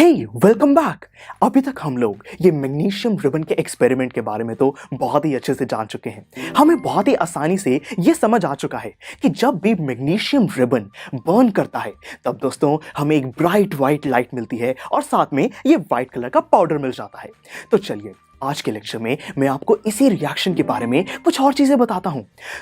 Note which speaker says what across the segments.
Speaker 1: हे welcome back. अभी तक हम लोग ये मैग्नीशियम रिबन के एक्सपेरिमेंट के बारे में तो बहुत ही अच्छे से जान चुके हैं। हमें बहुत ही आसानी से ये समझ आ चुका है कि जब भी मैग्नीशियम रिबन बर्न करता है तब दोस्तों हमें एक ब्राइट वाइट लाइट मिलती है और साथ में ये वाइट कलर का पाउडर मिल जाता है। तो चलिए आज के लेक्चर में मैं आपको इसी रिएक्शन के बारे में कुछ और चीजें बताता हूं।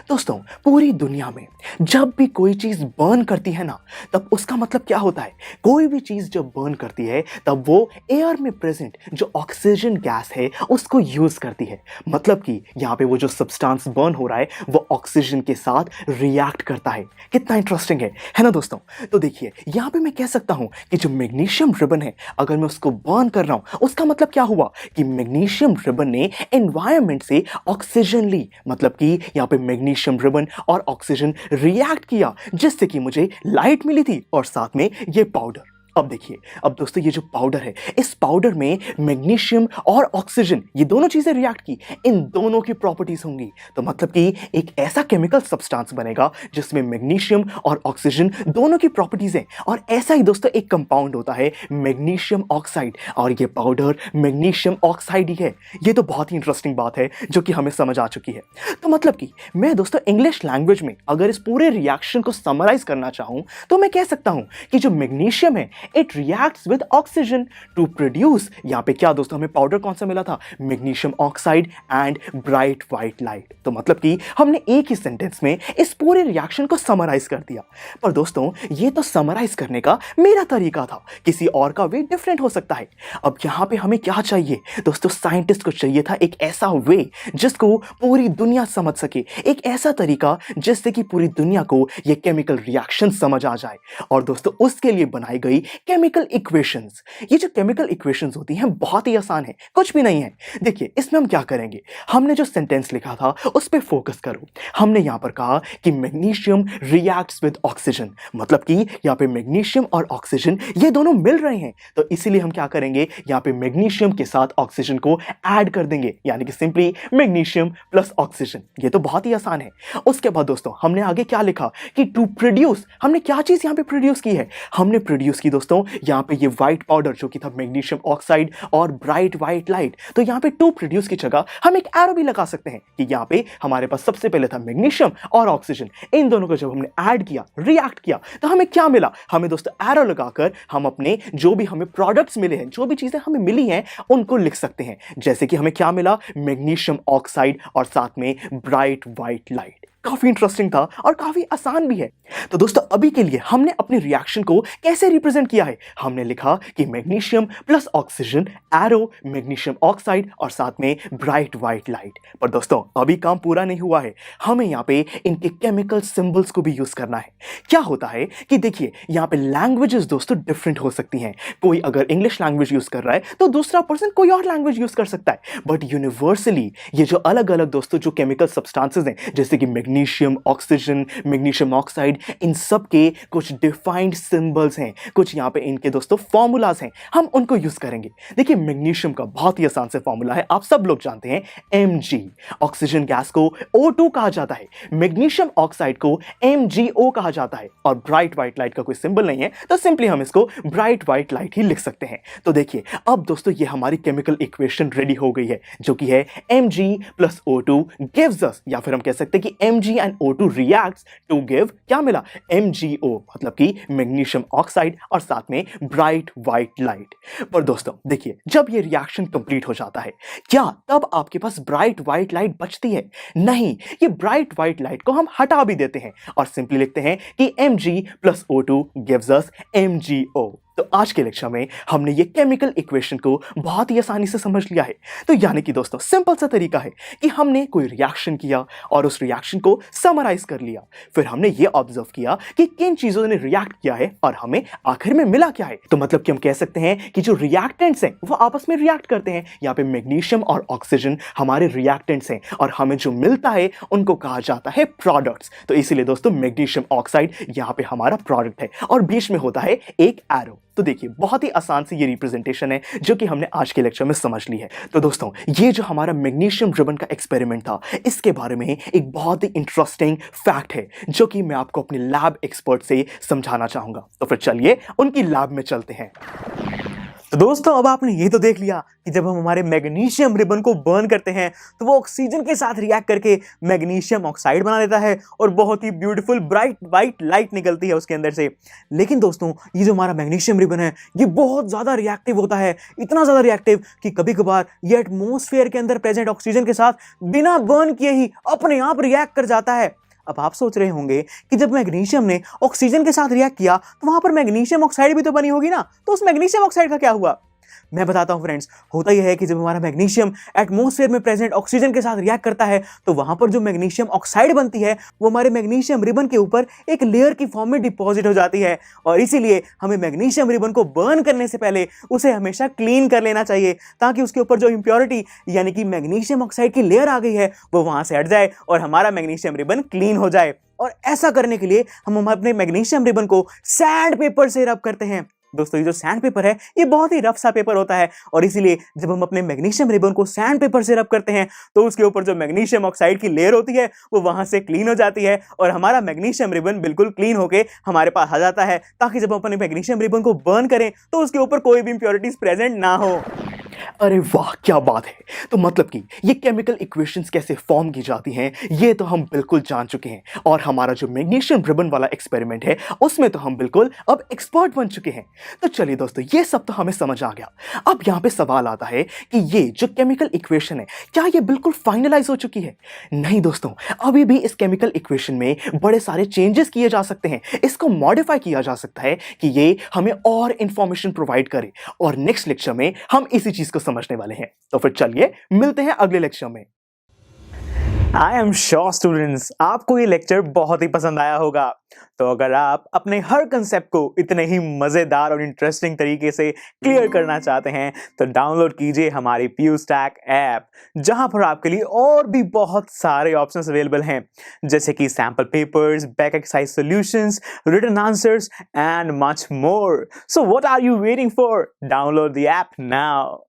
Speaker 1: दोस्तों पूरी दुनिया में जब भी कोई चीज बर्न करती है ना, तब उसका मतलब क्या होता है? कोई भी चीज जब बर्न करती है तब वो एयर में प्रेजेंट जो ऑक्सीजन गैस है उसको यूज करती है। मतलब कि यहाँ पे वो जो सब्सटेंस बर्न हो रहा है वो ऑक्सीजन के साथ रिएक्ट करता है। कितना इंटरेस्टिंग है ना दोस्तों? तो देखिए यहाँ पे मैं कह सकता हूँ कि जो मैग्नीशियम रिबन है अगर मैं उसको बर्न कर रहा हूँ उसका मतलब क्या हुआ कि मैग्नीशियम रिबन ने एनवायरनमेंट से ऑक्सीजन ली। मतलब कि यहाँ पे मैग्नीशियम रिबन और ऑक्सीजन रिएक्ट किया जिससे कि मुझे लाइट मिली थी और साथ में ये पाउडर। अब देखिए, अब दोस्तों ये जो पाउडर है इस पाउडर में मैग्नीशियम और ऑक्सीजन ये दोनों चीजें रिएक्ट की, इन दोनों की प्रॉपर्टीज होंगी। तो मतलब कि एक ऐसा केमिकल सब्सटेंस बनेगा जिसमें मैग्नीशियम और ऑक्सीजन दोनों की प्रॉपर्टीज हैं। और ऐसा ही दोस्तों एक कंपाउंड होता है मैग्नीशियम ऑक्साइड, और ये पाउडर मैग्नीशियम ऑक्साइड ही है। ये तो बहुत ही इंटरेस्टिंग बात है जो कि हमें समझ आ चुकी है। तो मतलब कि मैं दोस्तों इंग्लिश लैंग्वेज में अगर इस पूरे रिएक्शन को समराइज करना चाहूं तो मैं कह सकता हूं कि जो मैग्नीशियम है it reacts with oxygen to produce, यहां पे क्या दोस्तों हमें पाउडर कौन सा मिला था? Magnesium oxide and bright white light. तो मतलब कि हमने एक ही सेंटेंस में इस पूरे रिएक्शन को समराइज कर दिया। पर दोस्तों ये तो समराइज करने का मेरा तरीका था, किसी और का वे डिफरेंट हो सकता है। अब यहां पे हमें क्या चाहिए दोस्तों? साइंटिस्ट को चाहिए था एक ऐसा वे जिसको पूरी दुनिया समझ सके, एक ऐसा तरीका जिससे कि पूरी दुनिया को ये केमिकल रिएक्शन समझ आ जाए। और दोस्तों उसके लिए बनाई गई केमिकल इक्वेशंस। ये जो केमिकल इक्वेशंस होती हैं बहुत ही आसान है, कुछ भी नहीं है। देखिए इसमें हम क्या करेंगे, हमने जो सेंटेंस लिखा था उस पे फोकस करो। हमने यहां पर कहा कि मैग्नीशियम रिएक्ट्स विद ऑक्सीजन, मतलब कि यहां पे मैग्नीशियम और ऑक्सीजन ये दोनों मिल रहे हैं। तो इसीलिए हम क्या करेंगे, यहां पे मैग्नीशियम के साथ ऑक्सीजन को ऐड कर देंगे, यानी कि सिंपली मैग्नीशियम प्लस ऑक्सीजन। ये तो बहुत ही आसान है। उसके बाद दोस्तों हमने आगे क्या लिखा कि टू प्रोड्यूस, हमने क्या चीज यहां पे प्रोड्यूस की है? हमने प्रोड्यूस की दोस्तों यहां पे ये व्हाइट पाउडर जो कि था मैग्नीशियम ऑक्साइड और ब्राइट व्हाइट लाइट। तो यहां पे टू प्रोड्यूस की जगह हम एक एरो भी लगा सकते हैं कि यहां पे हमारे पास सबसे पहले था मैग्नीशियम और ऑक्सीजन, इन दोनों को जब हमने ऐड किया, रिएक्ट किया, तो हमें क्या मिला? हमें दोस्तों एरो लगाकर हम अपने जो भी हमें प्रोडक्ट्स मिले हैं, जो भी चीजें हमें मिली हैं उनको लिख सकते हैं। जैसे कि हमें क्या मिला? मैग्नीशियम ऑक्साइड और साथ में ब्राइट व्हाइट लाइट। काफी इंटरेस्टिंग था और काफी आसान भी है। तो दोस्तों अभी के लिए हमने अपने रिएक्शन को कैसे रिप्रेजेंट किया है? हमने लिखा कि magnesium plus oxygen, arrow magnesium oxide और साथ में ब्राइट व्हाइट लाइट। पर दोस्तों अभी काम पूरा नहीं हुआ है, हमें यहाँ पे इनके केमिकल सिंबल्स को भी यूज करना है। क्या होता है कि देखिए यहाँ पे लैंग्वेजेस दोस्तों डिफरेंट हो सकती हैं। कोई अगर इंग्लिश लैंग्वेज यूज कर रहा है तो दूसरा पर्सन कोई और लैंग्वेज यूज कर सकता है। बट यूनिवर्सली ये जो अलग अलग दोस्तों जो केमिकल सब्सटेंसेस हैं, जैसे कि मैग्नीशियम, ऑक्सीजन, मैग्नीशियम ऑक्साइड, इन सब के कुछ डिफाइंड सिंबल्स हैं, कुछ यहाँ पे इनके दोस्तों फॉर्मूलाज हैं, हम उनको यूज करेंगे। देखिए मैग्नीशियम का बहुत ही आसान से फॉर्मूला है, आप सब लोग जानते हैं, Mg। ऑक्सीजन गैस को O2 कहा जाता है, मैग्नीशियम ऑक्साइड को MgO कहा जाता है, और ब्राइट व्हाइट लाइट का कोई सिंबल नहीं है तो सिंपली हम इसको ब्राइट व्हाइट लाइट ही लिख सकते हैं। तो देखिए अब दोस्तों ये हमारी केमिकल इक्वेशन रेडी हो गई है जो कि है Mg plus O2 gives us, या फिर हम कह सकते हैं कि Mg and O2 reacts to give क्या मिला? MgO, मतलब कि मैग्नीशियम ऑक्साइड और साथ में ब्राइट व्हाइट लाइट। पर दोस्तों देखिए जब ये रिएक्शन कंप्लीट हो जाता है क्या तब आपके पास ब्राइट व्हाइट लाइट बचती है? नहीं, ये ब्राइट व्हाइट लाइट को हम हटा भी देते हैं और सिंपली लिखते हैं कि Mg plus O2 gives us MgO। तो आज के लेक्चर में हमने ये केमिकल इक्वेशन को बहुत ही आसानी से समझ लिया है। तो यानी कि दोस्तों सिंपल सा तरीका है कि हमने कोई रिएक्शन किया और उस रिएक्शन को समराइज कर लिया, फिर हमने ये ऑब्जर्व किया कि किन चीजों ने रिएक्ट किया है और हमें आखिर में मिला क्या है। तो मतलब कि हम कह सकते हैं कि जो रिएक्टेंट्स हैं वो आपस में रिएक्ट करते हैं। यहाँ पे मैग्नीशियम और ऑक्सीजन हमारे रिएक्टेंट्स हैं और हमें जो मिलता है उनको कहा जाता है प्रोडक्ट्स। तो इसीलिए दोस्तों मैग्नीशियम ऑक्साइड यहाँ पे हमारा प्रोडक्ट है और बीच में होता है एक एरो। तो देखिए बहुत ही आसान सी ये रिप्रेजेंटेशन है जो कि हमने आज के लेक्चर में समझ ली है। तो दोस्तों ये जो हमारा मैग्नीशियम रिबन का एक्सपेरिमेंट था इसके बारे में एक बहुत ही इंटरेस्टिंग फैक्ट है जो कि मैं आपको अपने लैब एक्सपर्ट से समझाना चाहूंगा। तो फिर चलिए उनकी लैब में चलते हैं।
Speaker 2: तो दोस्तों अब आपने ये तो देख लिया कि जब हम हमारे मैग्नीशियम रिबन को बर्न करते हैं तो वो ऑक्सीजन के साथ रिएक्ट करके मैग्नीशियम ऑक्साइड बना देता है और बहुत ही ब्यूटीफुल ब्राइट वाइट लाइट निकलती है उसके अंदर से। लेकिन दोस्तों ये जो हमारा मैग्नीशियम रिबन है ये बहुत ज़्यादा रिएक्टिव होता है, इतना ज़्यादा रिएक्टिव कि कभी कभार ये एटमॉस्फेयर के अंदर प्रेजेंट ऑक्सीजन के साथ बिना बर्न किए ही अपने आप रिएक्ट कर जाता है। अब आप सोच रहे होंगे कि जब मैग्नीशियम ने ऑक्सीजन के साथ रिएक्ट किया तो वहां पर मैग्नीशियम ऑक्साइड भी तो बनी होगी ना, तो उस मैग्नीशियम ऑक्साइड का क्या हुआ? मैं बताता हूं फ्रेंड्स, होता यह है कि जब हमारा मैग्नीशियम एटमॉस्फेयर में प्रेजेंट ऑक्सीजन के साथ रिएक्ट करता है तो वहां पर जो मैग्नीशियम ऑक्साइड बनती है वो हमारे मैग्नीशियम रिबन के ऊपर एक लेयर की फॉर्म में डिपॉजिट हो जाती है। और इसीलिए हमें मैग्नीशियम रिबन को बर्न करने से पहले उसे हमेशा क्लीन कर लेना चाहिए ताकि उसके ऊपर जो इंप्योरिटी यानी कि मैग्नीशियम ऑक्साइड की लेयर आ गई है वो वहां से हट जाए और हमारा मैग्नीशियम रिबन क्लीन हो जाए। और ऐसा करने के लिए हम अपने मैग्नीशियम रिबन को सैंड पेपर से रब करते हैं। दोस्तों ये जो सैंड पेपर है ये बहुत ही रफ सा पेपर होता है और इसीलिए जब हम अपने मैग्नीशियम रिबन को सैंड पेपर से रब करते हैं तो उसके ऊपर जो मैग्नीशियम ऑक्साइड की लेयर होती है वो वहां से क्लीन हो जाती है और हमारा मैग्नीशियम रिबन बिल्कुल क्लीन होके हमारे पास आ जाता है ताकि जब हम अपने मैग्नीशियम रिबन को बर्न करें तो उसके ऊपर कोई भी इंप्योरिटीज प्रेजेंट ना हो।
Speaker 1: अरे वाह क्या बात है। तो मतलब कि ये केमिकल इक्वेशंस कैसे फॉर्म की जाती हैं ये तो हम बिल्कुल जान चुके हैं और हमारा जो मैग्नीशियम रिबन वाला एक्सपेरिमेंट है उसमें तो हम बिल्कुल अब एक्सपर्ट बन चुके हैं। तो चलिए दोस्तों ये सब तो हमें समझ आ गया। अब यहाँ पे सवाल आता है कि ये जो केमिकल इक्वेशन है क्या ये बिल्कुल फाइनलाइज हो चुकी है? नहीं दोस्तों, अभी भी इस केमिकल इक्वेशन में बड़े सारे चेंजेस किए जा सकते हैं, इसको मॉडिफाई किया जा सकता है कि ये हमें और इंफॉर्मेशन प्रोवाइड करे और नेक्स्ट लेक्चर में हम इसी चीज को समझने वाले हैं। तो फिर चलिए मिलते हैं अगले लेक्चर में।
Speaker 2: आई एम श्योर स्टूडेंट्स आपको ये लेक्चर बहुत ही पसंद आया होगा। तो अगर आप अपने हर कंसेप्ट को इतने ही मजेदार और इंटरेस्टिंग तरीके से क्लियर करना चाहते हैं तो डाउनलोड कीजिए हमारी PuStack ऐप, जहां पर आपके लिए और भी बहुत सारे ऑप्शंस अवेलेबल हैं जैसे कि sample papers, back exercise solutions, written answers and much more. So what are you waiting for? Download the app now.